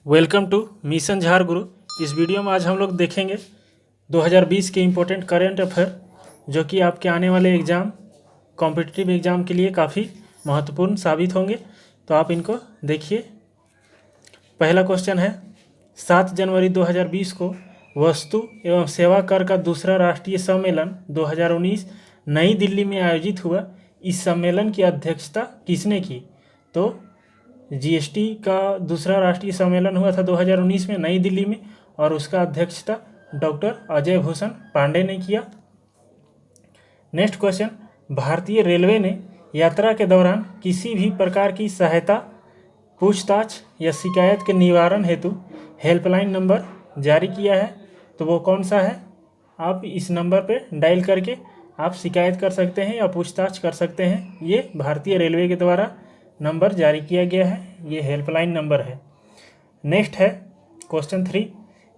Welcome two mission झारगुरु। इस video में आज हम लोग देखेंगे 2020 के इम्पोर्टेंट करंट अफेयर जो कि आपके आने वाले एग्ज़ाम कॉम्पिटिटिव एग्ज़ाम के लिए काफ़ी महत्वपूर्ण साबित होंगे। तो आप इनको देखिए। पहला क्वेश्चन है 7 जनवरी 2020 को वस्तु एवं सेवा कर का दूसरा राष्ट्रीय सम्मेलन 2019 नई दिल्ली में आयोजित हुआ। इस सम्मेलन की अध्यक्षता किसने की? तो जीएसटी का दूसरा राष्ट्रीय सम्मेलन हुआ था 2019 में नई दिल्ली में और उसका अध्यक्षता डॉक्टर अजय भूषण पांडे ने किया। नेक्स्ट क्वेश्चन, भारतीय रेलवे ने यात्रा के दौरान किसी भी प्रकार की सहायता, पूछताछ या शिकायत के निवारण हेतु हेल्पलाइन नंबर जारी किया है। तो वो कौन सा है? आप इस नंबर पे डायल करके आप शिकायत कर सकते हैं या पूछताछ कर सकते हैं। ये भारतीय रेलवे के द्वारा नंबर जारी किया गया है, ये हेल्पलाइन नंबर है। नेक्स्ट है क्वेश्चन 3,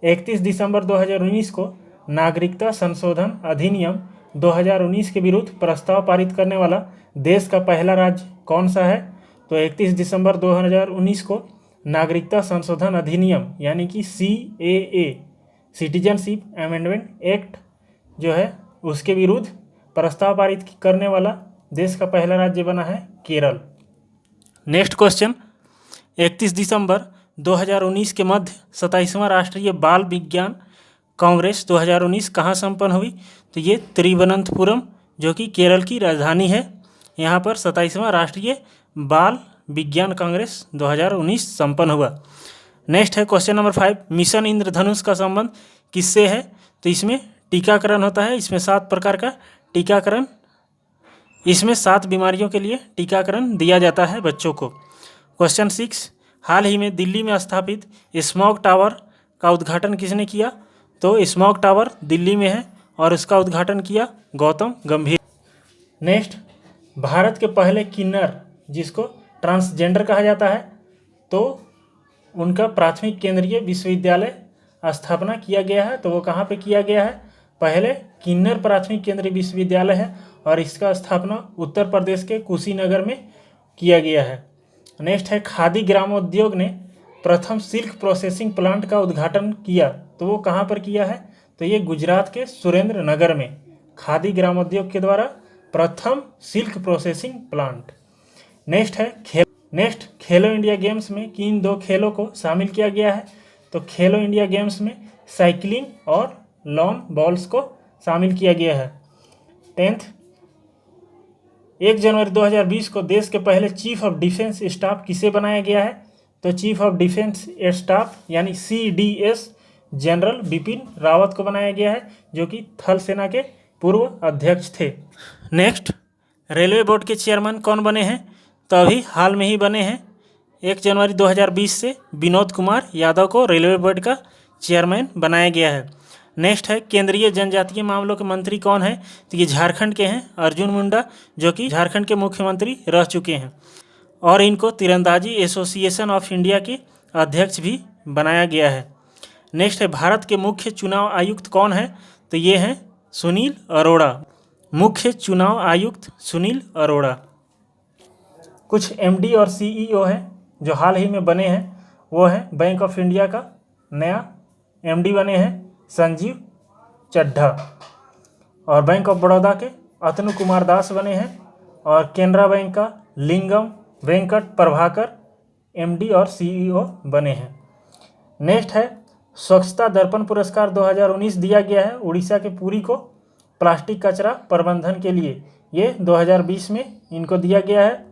31 दिसंबर 2019 को नागरिकता संशोधन अधिनियम 2019 के विरुद्ध प्रस्ताव पारित करने वाला देश का पहला राज्य कौन सा है? तो 31 दिसंबर 2019 को नागरिकता संशोधन अधिनियम यानी कि CAA सिटीजनशिप अमेंडमेंट एक्ट जो है उसके विरुद्ध प्रस्ताव पारित करने वाला देश का पहला राज्य बना है केरल। नेक्स्ट क्वेश्चन, 31 दिसंबर 2019 के मध्य 27वां राष्ट्रीय बाल विज्ञान कांग्रेस 2019 कहाँ संपन्न हुई? तो ये तिरुवनंतपुरम जो कि केरल की राजधानी है, यहाँ पर 27वां राष्ट्रीय बाल विज्ञान कांग्रेस 2019 संपन्न हुआ। नेक्स्ट है क्वेश्चन नंबर 5, मिशन इंद्रधनुष का संबंध किससे है? तो इसमें टीकाकरण होता है। इसमें 7 प्रकार का टीकाकरण, इसमें 7 बीमारियों के लिए टीकाकरण दिया जाता है बच्चों को। क्वेश्चन 6, हाल ही में दिल्ली में स्थापित स्मॉग टावर का उद्घाटन किसने किया? तो स्मॉग टावर दिल्ली में है और इसका उद्घाटन किया गौतम गंभीर। नेक्स्ट, भारत के पहले किन्नर जिसको ट्रांसजेंडर कहा जाता है, तो उनका प्राथमिक केंद्रीय विश्वविद्यालय स्थापना किया गया है। तो वो कहाँ पे किया गया है? पहले किन्नर प्राथमिक केंद्रीय विश्वविद्यालय है और इसका स्थापना उत्तर प्रदेश के कुशीनगर में किया गया है। नेक्स्ट है, खादी ग्रामोद्योग ने प्रथम सिल्क प्रोसेसिंग प्लांट का उद्घाटन किया। तो वो कहाँ पर किया है? तो ये गुजरात के सुरेंद्र नगर में खादी ग्रामोद्योग के द्वारा प्रथम सिल्क प्रोसेसिंग प्लांट। नेक्स्ट खेलो इंडिया गेम्स में किन 2 खेलों को शामिल किया गया है? तो खेलो इंडिया गेम्स में साइकिलिंग और लॉन बॉल्स को शामिल किया गया है। 10th, 1 जनवरी 2020 को देश के पहले चीफ ऑफ डिफेंस स्टाफ किसे बनाया गया है? तो चीफ ऑफ डिफेंस स्टाफ यानी CDS जनरल बिपिन रावत को बनाया गया है जो कि थल सेना के पूर्व अध्यक्ष थे। नेक्स्ट, रेलवे बोर्ड के चेयरमैन कौन बने हैं? तो अभी हाल में ही बने हैं। 1 जनवरी 2020 से विनोद कुमार यादव को रेलवे बोर्ड का चेयरमैन बनाया गया है। नेक्स्ट है, केंद्रीय जनजातीय मामलों के मंत्री कौन है? तो ये झारखंड के हैं अर्जुन मुंडा जो कि झारखंड के मुख्यमंत्री रह चुके हैं और इनको तीरंदाजी एसोसिएशन ऑफ इंडिया के अध्यक्ष भी बनाया गया है। नेक्स्ट है, भारत के मुख्य चुनाव आयुक्त कौन है? तो ये हैं सुनील अरोड़ा, मुख्य चुनाव आयुक्त सुनील अरोड़ा। कुछ MD और CEO हैं जो हाल ही में बने हैं, वो हैं बैंक ऑफ इंडिया का नया MD बने हैं संजीव चड्ढा और बैंक ऑफ बड़ौदा के अतनु कुमार दास बने हैं और केनरा बैंक का लिंगम वेंकट प्रभाकर MD और CEO बने हैं। नेक्स्ट है, स्वच्छता दर्पण पुरस्कार 2019 दिया गया है उड़ीसा के पुरी को प्लास्टिक कचरा प्रबंधन के लिए। ये 2020 में इनको दिया गया है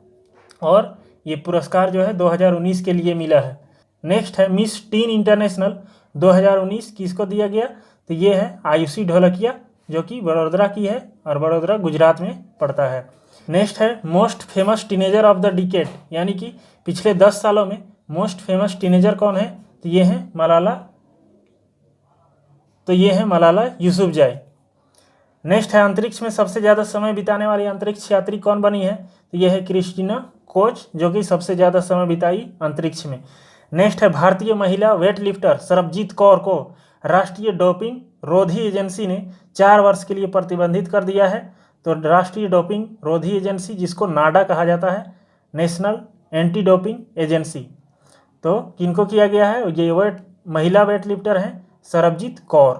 और ये पुरस्कार जो है 2019 के लिए मिला है। नेक्स्ट है, मिस टीन इंटरनेशनल 2019 किसको दिया गया? तो ये है आयुषी ढोलकिया जो कि वडोदरा की है और वडोदरा गुजरात में पड़ता है। नेक्स्ट है, most famous teenager of the decade यानी कि पिछले 10 सालों में मोस्ट फेमस टीनेजर कौन है? तो ये है मलाला यूसुफजई। नेक्स्ट है, अंतरिक्ष में सबसे ज़्यादा समय बिताने वाली अंतरिक्ष यात्री कौन बनी है? तो ये है क्रिस्टीना कोच जो कि सबसे ज़्यादा समय बिताई अंतरिक्ष में। नेक्स्ट है, भारतीय महिला वेट लिफ्टर सरबजीत कौर को राष्ट्रीय डोपिंग रोधी एजेंसी ने 4 वर्ष के लिए प्रतिबंधित कर दिया है। तो राष्ट्रीय डोपिंग रोधी एजेंसी जिसको नाडा कहा जाता है, नेशनल एंटी डोपिंग एजेंसी, तो किनको किया गया है, ये महिला वेट लिफ्टर हैं सरबजीत कौर।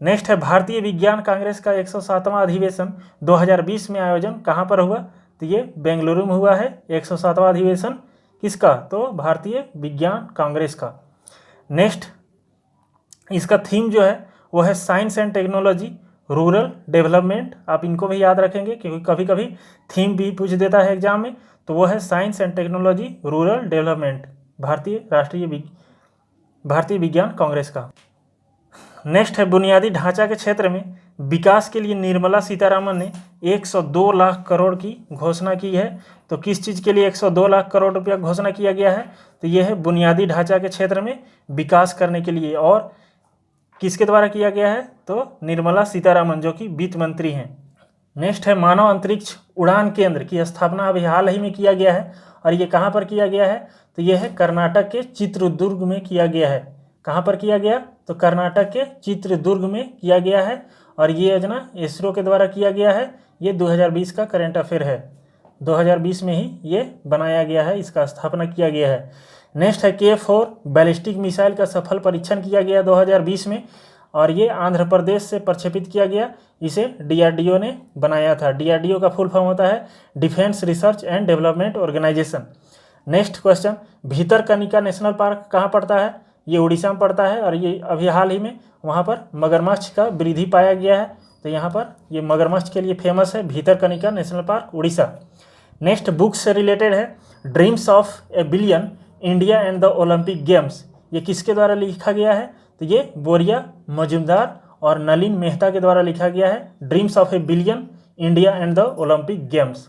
नेक्स्ट है भारतीय विज्ञान कांग्रेस का 107वां अधिवेशन 2020 में आयोजन कहाँ पर हुआ, तो ये बेंगलुरु में हुआ है 107वां अधिवेशन किसका, तो भारतीय विज्ञान कांग्रेस का। नेक्स्ट इसका थीम जो है वो है science and technology rural development. आप इनको भी याद रखेंगे क्योंकि कभी कभी थीम भी पूछ देता है एग्जाम में, तो वो है science and technology rural development, भारतीय विज्ञान कांग्रेस का। नेक्स्ट है बुनियादी ढांचा के क्षेत्र में विकास के लिए निर्मला सीतारामन ने 102 लाख करोड़ की घोषणा की है। तो किस चीज़ के लिए 102 लाख करोड़ रुपया घोषणा किया गया है, तो ये है बुनियादी ढांचा के क्षेत्र में विकास करने के लिए, और किसके द्वारा किया गया है, तो निर्मला सीतारामन जो कि वित्त मंत्री हैं। नेक्स्ट है मानव अंतरिक्ष उड़ान केंद्र की स्थापना अभी हाल ही में किया गया है, और ये कहाँ पर किया गया है, तो ये है कर्नाटक के चित्रदुर्ग में किया गया है। कहाँ पर किया गया, तो कर्नाटक के चित्रदुर्ग में किया गया है, और ये योजना इसरो के द्वारा किया गया है। ये 2020 का करंट अफेयर है, 2020 में ही ये बनाया गया है, इसका स्थापना किया गया है। नेक्स्ट है K4 बैलिस्टिक मिसाइल का सफल परीक्षण किया गया 2020 में, और ये आंध्र प्रदेश से प्रक्षेपित किया गया। इसे DRDO ने बनाया था। DRDO का फुल फॉर्म होता है Defence Research and Development Organisation. Next question, Bhitarkanika National Park कहाँ पड़ता है, ये उड़ीसा में पड़ता है, और ये अभी हाल ही में वहाँ पर मगरमच्छ का वृद्धि पाया गया है। तो यहाँ पर ये मगरमच्छ के लिए फेमस है Bhitarkanika National park Orissa. Next books से रिलेटेड है dreams of A billion India and the Olympic games. ये किसके द्वारा लिखा गया है, तो ये बोरिया मजुमदार और नलिन मेहता के द्वारा लिखा गया है, dreams of A billion India and the Olympic games.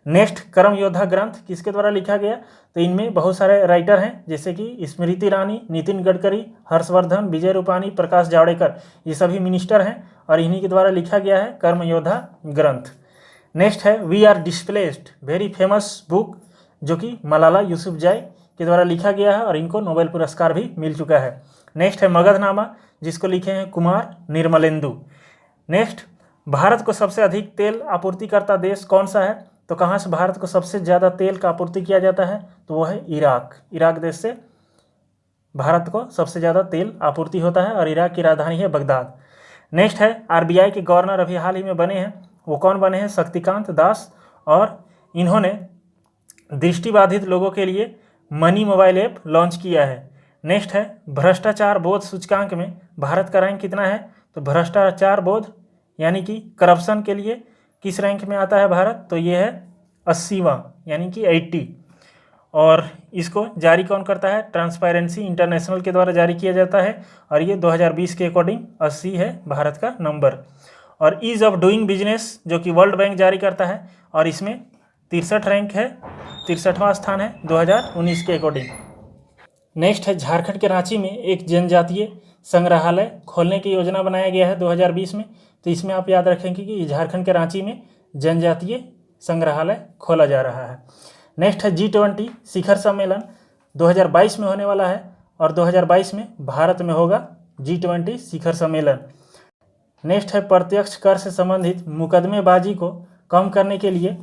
Next कर्म योद्धा ग्रंथ किसके द्वारा लिखा गया, तो इनमें बहुत सारे राइटर हैं जैसे कि स्मृति ईरानी, नितिन गडकरी, हर्षवर्धन, विजय रूपानी, प्रकाश जावड़ेकर, ये सभी मिनिस्टर हैं, और इन्हीं के द्वारा लिखा गया है कर्म योद्धा ग्रंथ। नेक्स्ट है we are displaced, very famous book जो कि मलाला यूसुफजई के द्वारा लिखा गया है, और इनको नोबेल पुरस्कार भी मिल चुका है। नेक्स्ट है मगधनामा जिसको लिखे हैं कुमार निर्मलेंदु। नेक्स्ट भारत को सबसे अधिक तेल आपूर्तिकर्ता देश कौन सा है, तो कहाँ से भारत को सबसे ज़्यादा तेल का आपूर्ति किया जाता है, तो वो है इराक देश से भारत को सबसे ज़्यादा तेल आपूर्ति होता है, और इराक की राजधानी है बगदाद। नेक्स्ट है RBI के गवर्नर अभी हाल ही में बने हैं, वो कौन बने हैं, शक्तिकांत दास, और इन्होंने दृष्टिबाधित लोगों के लिए मनी मोबाइल ऐप लॉन्च किया है। नेक्स्ट है भ्रष्टाचार बोध सूचकांक में भारत का रैंक कितना है, तो भ्रष्टाचार बोध यानी कि करप्शन के लिए किस रैंक में आता है भारत, तो ये है 80वां यानी कि 80, और इसको जारी कौन करता है, ट्रांसपेरेंसी इंटरनेशनल के द्वारा जारी किया जाता है, और ये 2020 के अकॉर्डिंग 80 है भारत का नंबर। और ईज ऑफ डूइंग बिजनेस जो कि वर्ल्ड बैंक जारी करता है, और इसमें 63 रैंक है, 63वां स्थान है 2019 के अकॉर्डिंग। नेक्स्ट है झारखंड के रांची में एक जनजातीय संग्रहालय खोलने की योजना बनाया गया है 2020 में, तो इसमें आप याद रखेंगे कि झारखंड के रांची में जनजातीय संग्रहालय खोला जा रहा है। नेक्स्ट है G20 शिखर सम्मेलन 2022 में होने वाला है, और 2022 में भारत में होगा G20 शिखर सम्मेलन। नेक्स्ट है प्रत्यक्ष कर से संबंधित मुकदमेबाजी को कम करने के लिए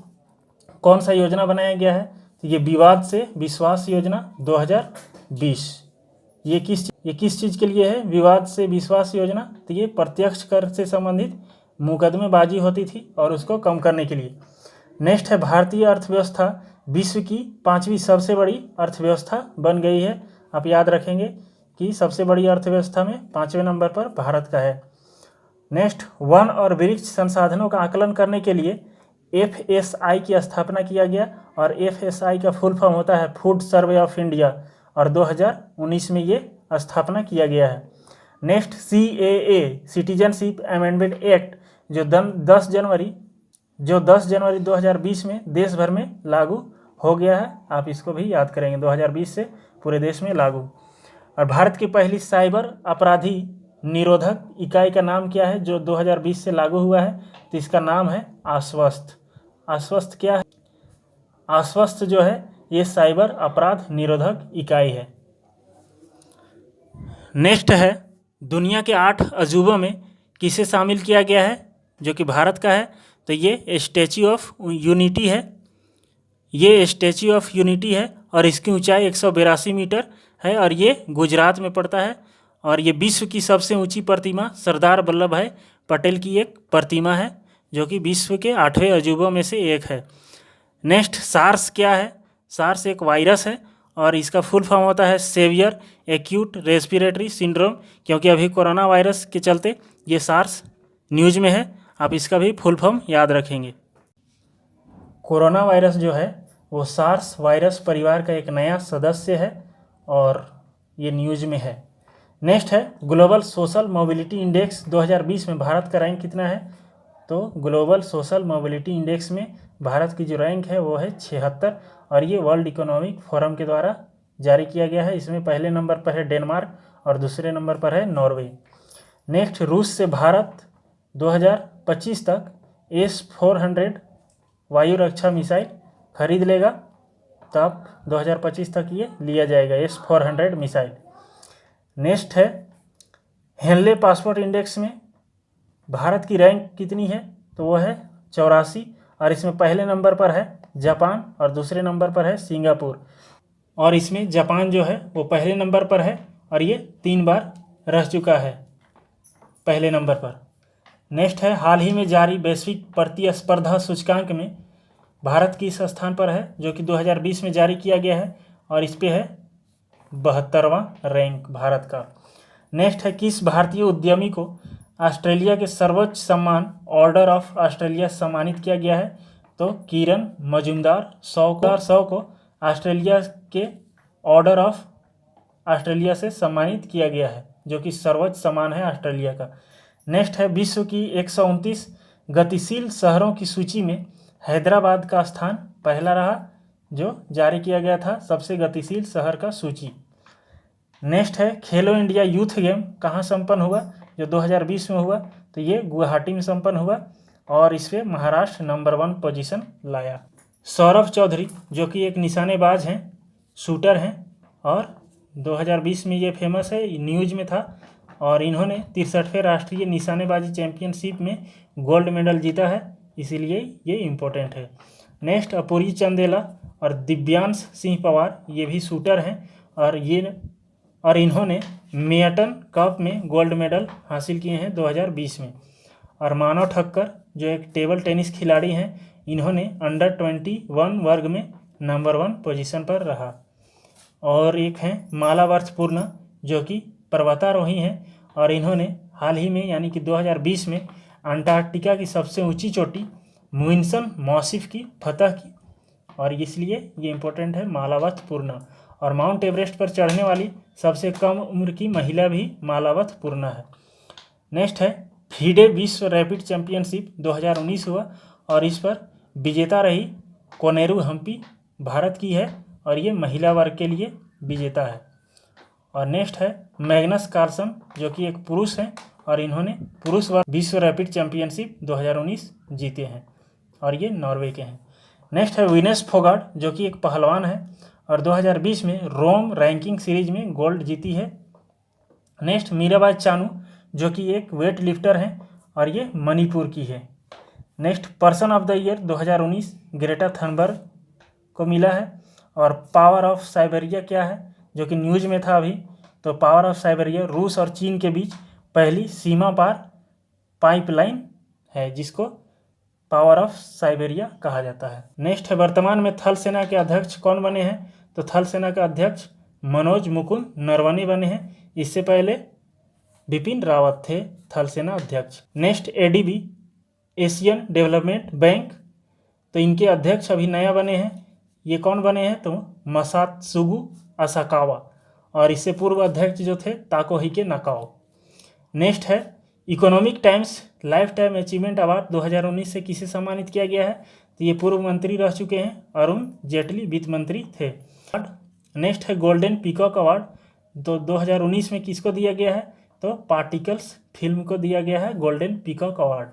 कौन सा योजना बनाया गया है, तो ये विवाद से विश्वास योजना 2020। ये किस चीज़ के लिए है, विवाद से विश्वास योजना, तो ये प्रत्यक्ष कर से संबंधित मुकदमेबाजी होती थी और उसको कम करने के लिए। नेक्स्ट है भारतीय अर्थव्यवस्था विश्व की 5वीं सबसे बड़ी अर्थव्यवस्था बन गई है। आप याद रखेंगे कि सबसे बड़ी अर्थव्यवस्था में 5वें नंबर पर भारत का है। नेक्स्ट वन और वृक्ष संसाधनों का आकलन करने के लिए FSI की स्थापना किया गया, और FSI का फुल फॉर्म होता है फूड सर्वे ऑफ इंडिया, और 2019 में ये स्थापना किया गया है। Next CAA citizenship amendment act जो 10 जनवरी 2020 में देश भर में लागू हो गया है, आप इसको भी याद करेंगे, 2020 से पूरे देश में लागू। और भारत की पहली साइबर अपराधी निरोधक इकाई का नाम क्या है जो 2020 से लागू हुआ है, तो इसका नाम है आश्वस्त। आश्वस्त क्या है, आश्वस्त जो है ये साइबर अपराध निरोधक इकाई है। नेक्स्ट है दुनिया के 8 अजूबों में किसे शामिल किया गया है जो कि भारत का है, तो ये स्टैच्यू ऑफ यूनिटी है, ये स्टैच्यू ऑफ यूनिटी है, और इसकी ऊंचाई 182 मीटर है और ये गुजरात में पड़ता है। और ये विश्व की सबसे ऊंची प्रतिमा सरदार वल्लभ भाई पटेल की एक प्रतिमा है जो कि विश्व के 8वें अजूबों में से एक है। नेक्स्ट, सार्स क्या है? सार्स एक वायरस है और इसका फुल फॉर्म होता है सेवियर एक्यूट रेस्पिरेटरी सिंड्रोम, क्योंकि अभी कोरोना वायरस के चलते ये सार्स न्यूज में है। आप इसका भी फुल फॉर्म याद रखेंगे। कोरोना वायरस जो है वो सार्स वायरस परिवार का एक नया सदस्य है और ये न्यूज में है। नेक्स्ट है ग्लोबल सोशल मोबिलिटी इंडेक्स 2020 में भारत का रैंक कितना है? तो ग्लोबल सोशल मोबिलिटी इंडेक्स में भारत की जो रैंक है वो है 76 और ये वर्ल्ड इकोनॉमिक फोरम के द्वारा जारी किया गया है। इसमें पहले नंबर पर है डेनमार्क और दूसरे नंबर पर है नॉर्वे। नेक्स्ट, रूस से भारत 2025 तक S-400 वायु रक्षा मिसाइल खरीद लेगा, तब 2025 तक ये लिया जाएगा S-400 मिसाइल। नेक्स्ट है हेनले पासपोर्ट इंडेक्स में भारत की रैंक कितनी है? तो वो है 84 और इसमें पहले नंबर पर है जापान और दूसरे नंबर पर है सिंगापुर। और इसमें जापान जो है वो पहले नंबर पर है और ये 3 बार रह चुका है पहले नंबर पर। नेक्स्ट है हाल ही में जारी वैश्विक प्रतिस्पर्धा सूचकांक में भारत किस स्थान पर है, जो कि 2020 में जारी किया गया है और इस पे है 72वां रैंक भारत का। नेक्स्ट है किस भारतीय उद्यमी को ऑस्ट्रेलिया के सर्वोच्च सम्मान ऑर्डर ऑफ ऑस्ट्रेलिया सम्मानित किया गया है? तो किरण मजूमदार 100 को ऑस्ट्रेलिया के ऑर्डर ऑफ ऑस्ट्रेलिया से सम्मानित किया गया है, जो कि सर्वोच्च सम्मान है ऑस्ट्रेलिया का। नेक्स्ट है विश्व की 129 गतिशील शहरों की सूची में हैदराबाद का स्थान पहला रहा, जो जारी किया गया था सबसे गतिशील शहर का सूची। नेक्स्ट है खेलो इंडिया यूथ गेम कहाँ संपन्न हुआ, जो 2020 में हुआ? तो ये गुवाहाटी में संपन्न हुआ और इस पर महाराष्ट्र नंबर 1 पोजीशन लाया। सौरभ चौधरी जो कि एक निशानेबाज हैं, शूटर हैं और 2020 में ये फेमस है, न्यूज में था और इन्होंने 63वें राष्ट्रीय निशानेबाजी चैंपियनशिप में गोल्ड मेडल जीता है, इसीलिए ये इम्पोर्टेंट है। नेक्स्ट अपूरी चंदेला और दिव्यांश सिंह पवार ये भी शूटर हैं और इन्होंने मेयटन कप में गोल्ड मेडल हासिल किए हैं 2020 में। और मानव ठक्कर जो एक टेबल टेनिस खिलाड़ी हैं, इन्होंने अंडर 21 वर्ग में नंबर 1 पोजीशन पर रहा। और एक हैं मालावर्थ पूर्णा जो कि पर्वतारोही हैं और इन्होंने हाल ही में यानी कि 2020 में अंटार्कटिका की सबसे ऊंची चोटी मुइनसन मॉसिफ की फतह की और इसलिए ये इम्पोर्टेंट है मालावथ पूर्णा। और माउंट एवरेस्ट पर चढ़ने वाली सबसे कम उम्र की महिला भी मालावथ पूर्णा है। नेक्स्ट है फीडे विश्व रैपिड चैंपियनशिप 2019 हुआ और इस पर विजेता रही कोनेरू हम्पी, भारत की है और ये महिला वर्ग के लिए विजेता है। और नेक्स्ट है मैग्नस कार्लसन जो कि एक पुरुष हैं और इन्होंने पुरुष वर्ग विश्व रैपिड चैंपियनशिप 2019 जीते हैं और ये नॉर्वे के हैं। नेक्स्ट है विनेश फोगाट जो कि एक पहलवान है और 2020 में रोम रैंकिंग सीरीज में गोल्ड जीती है। नेक्स्ट मीराबाई चानू जो कि एक वेट लिफ्टर हैं और ये मणिपुर की है। Next person of the year 2019 Greta Thunberg को मिला है। और पावर ऑफ साइबेरिया क्या है, जो कि न्यूज में था अभी? तो पावर ऑफ साइबेरिया रूस और चीन के बीच पहली सीमा पार पाइपलाइन है जिसको पावर ऑफ साइबेरिया कहा जाता है। नेक्स्ट है वर्तमान में थल सेना के अध्यक्ष कौन बने हैं? तो थल सेना के अध्यक्ष मनोज मुकुंद नरवणे बने हैं। इससे पहले बिपिन रावत थे थल सेना अध्यक्ष। Next ADB Asian development bank, तो इनके अध्यक्ष अभी नया बने हैं। ये कौन बने हैं? तो मसात्सुगु असाकावा और इससे पूर्व अध्यक्ष जो थे ताकोहिके नाकाओ। नेक्स्ट है economic times life time achievement award 2019 से किसे सम्मानित किया गया है? तो ये पूर्व मंत्री रह चुके हैं, अरुण जेटली वित्त मंत्री थे। नेक्स्ट है गोल्डन पीकॉक अवार्ड, तो 2019 में किसको दिया गया है? तो पार्टिकल्स फिल्म को दिया गया है गोल्डन पीकॉक अवार्ड।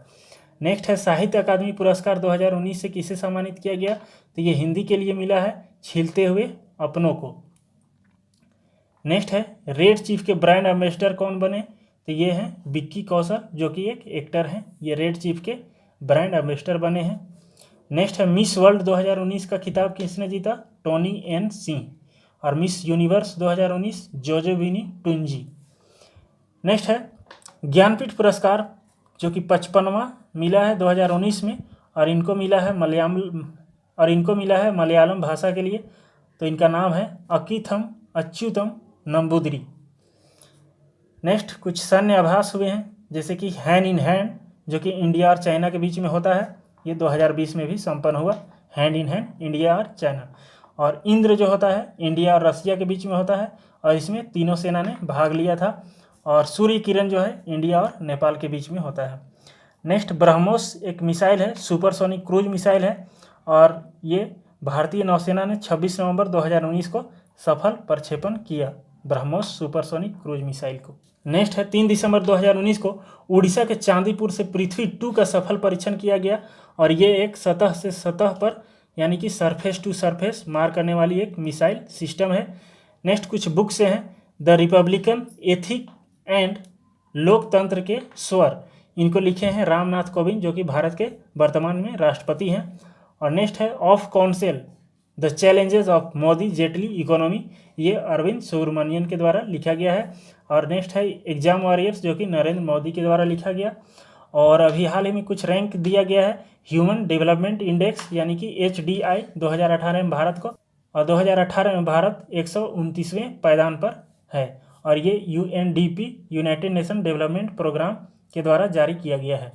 नेक्स्ट है साहित्य अकादमी पुरस्कार 2019 से किसे सम्मानित किया गया? तो ये हिंदी के लिए मिला है छिलते हुए अपनों को। नेक्स्ट है रेड चीफ के ब्रांड एम्बेसडर कौन बने? तो ये हैं विक्की कौशल जो कि एक एक्टर हैं, ये रेड चीफ के ब्रांड एम्बेसडर बने हैं। नेक्स्ट है मिस वर्ल्ड 2019 का खिताब किसने जीता? Tony N Singh. और मिस यूनिवर्स 2019 जोजोविनी टुंजी। नेक्स्ट है ज्ञानपीठ पुरस्कार जो कि 55वां मिला है 2019 में, और इनको मिला है मलयालम भाषा के लिए। तो इनका नाम है अकीथम अच्युतम नंबूदरी। नेक्स्ट कुछ सैन्य अभ्यास हुए हैं, जैसे कि हैंड इन हैंड जो कि इंडिया और चाइना के बीच में होता है, ये 2020 में भी संपन्न हुआ। हैंड इन हैंड इंडिया और चाइना। और इंद्र जो होता है इंडिया और रसिया के बीच में होता है, और इसमें तीनों सेना ने भाग लिया था। और सूर्य किरण जो है इंडिया और नेपाल के बीच में होता है। नेक्स्ट ब्रह्मोस एक मिसाइल है, सुपरसोनिक क्रूज मिसाइल है, और ये भारतीय नौसेना ने 26 नवंबर 2019 को सफल प्रक्षेपण किया, ब्रह्मोस सुपरसोनिक क्रूज मिसाइल को। नेक्स्ट है 3 दिसंबर 2019 को उड़ीसा के चांदीपुर से पृथ्वी 2 का सफल परीक्षण किया गया, और ये एक सतह से सतह पर यानी कि सरफेस टू सरफेस मार करने वाली एक मिसाइल सिस्टम है। नेक्स्ट कुछ बुक से हैं, द रिपब्लिकन एथिक एंड लोकतंत्र के स्वर, इनको लिखे हैं रामनाथ कोविंद जो कि भारत के वर्तमान में राष्ट्रपति हैं। और नेक्स्ट है of council the challenges of Modi Jaitley economy, ये अरविंद सुब्रमण्यन के द्वारा लिखा गया है। और नेक्स्ट है एग्जाम वॉरियर्स जो कि नरेंद्र मोदी के द्वारा लिखा गया। और अभी हाल ही में कुछ रैंक दिया गया है ह्यूमन डेवलपमेंट इंडेक्स यानी कि HDI 2018 में भारत को, और 2018 में भारत 129वें पायदान पर है, और ये UNDP United Nation Development Programme के द्वारा जारी किया गया है।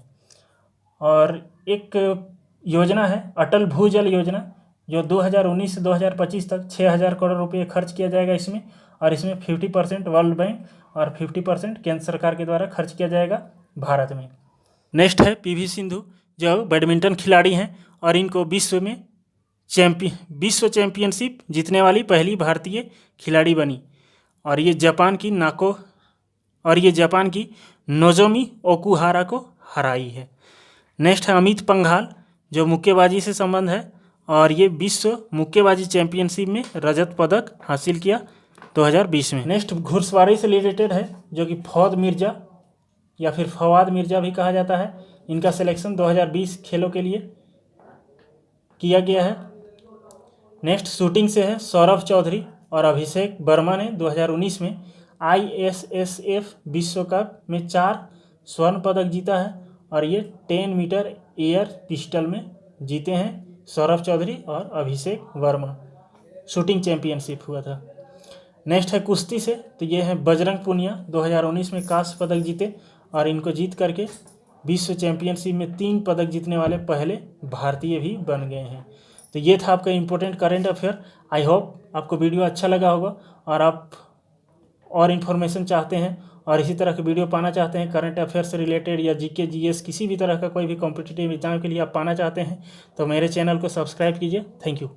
और एक योजना है अटल भूजल योजना, जो 2019 से 2025 तक 6000 करोड़ रुपये खर्च किया जाएगा इसमें, और इसमें 50% वर्ल्ड बैंक और 50% केंद्र सरकार के द्वारा खर्च किया जाएगा भारत में। नेक्स्ट है PV सिंधु जो बैडमिंटन खिलाड़ी हैं, और इनको विश्व चैंपियनशिप जीतने वाली पहली भारतीय खिलाड़ी बनी, और ये जापान की नोजोमी ओकुहारा को हराई है। नेक्स्ट है अमित पंघाल जो मुक्केबाजी से संबंध है, और ये विश्व मुक्केबाजी चैंपियनशिप में रजत पदक हासिल किया 2020 में। नेक्स्ट घुड़सवारी से रिलेटेड है जो कि फौद मिर्जा या फिर फवाद मिर्जा भी कहा जाता है, इनका सिलेक्शन 2020 खेलों के लिए किया गया है। नेक्स्ट शूटिंग से है सौरभ चौधरी और अभिषेक वर्मा ने 2019 में ISSF विश्व कप में 4 स्वर्ण पदक जीता है, और ये 10 मीटर एयर पिस्टल में जीते हैं सौरभ चौधरी और अभिषेक वर्मा, शूटिंग चैंपियनशिप हुआ था। नेक्स्ट है कुश्ती से, तो ये है बजरंग पुनिया 2019 में कांस्य पदक जीते, और इनको जीत करके विश्व चैंपियनशिप में 3 पदक जीतने वाले पहले भारतीय भी बन गए हैं। तो ये था आपका important current affair. I hope आपको वीडियो अच्छा लगा होगा, और आप और इन्फॉर्मेशन चाहते हैं और इसी तरह के वीडियो पाना चाहते हैं करंट अफेयर से रिलेटेड, या GK GS किसी भी तरह का कोई भी कॉम्पिटिटिव एग्जाम के लिए आप पाना चाहते हैं, तो मेरे चैनल को सब्सक्राइब कीजिए। Thank you.